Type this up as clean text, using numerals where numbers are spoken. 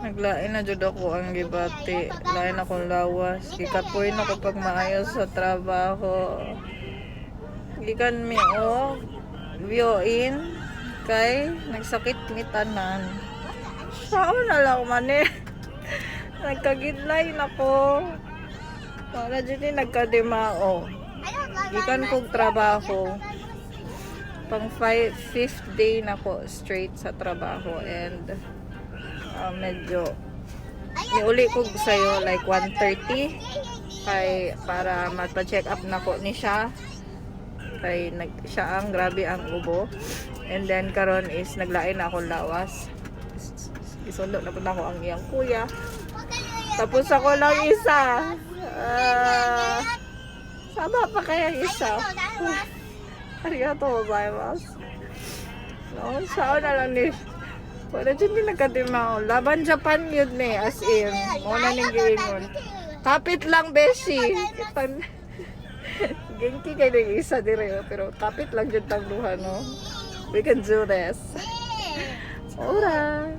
Naglain na jud ako ang gibati. Lain akong lawas. Gikapoy na ko pag maayos sa trabaho. Gikan mi view in kay nagsakit mi tanan. Sao na lang man eh. Nagkagidlay ako. Wala dyan yung nagkadimao. Gikan kong trabaho. Pang 5th day na ko straight sa trabaho. And medyo niuli ko sa'yo like 1:30. Kay para magpa-check up na ko ni siya. Kay siya ang grabe ang ubo. And then karon is naglain na akong lawas. Isundo na po na ako ang iyang kuya. Tapos ako lang isa. Sama pa kaya isa. Arigato gozaimasu. No, sao na lang ni. Wala dyan din nagkatimaw. Laban Japan yun eh, as in. Muna ning giingon. Kapit lang, Beshi. Genki kayo ng isa dire. Pero kapit lang dyan tang duha, no? We can do this. Ora.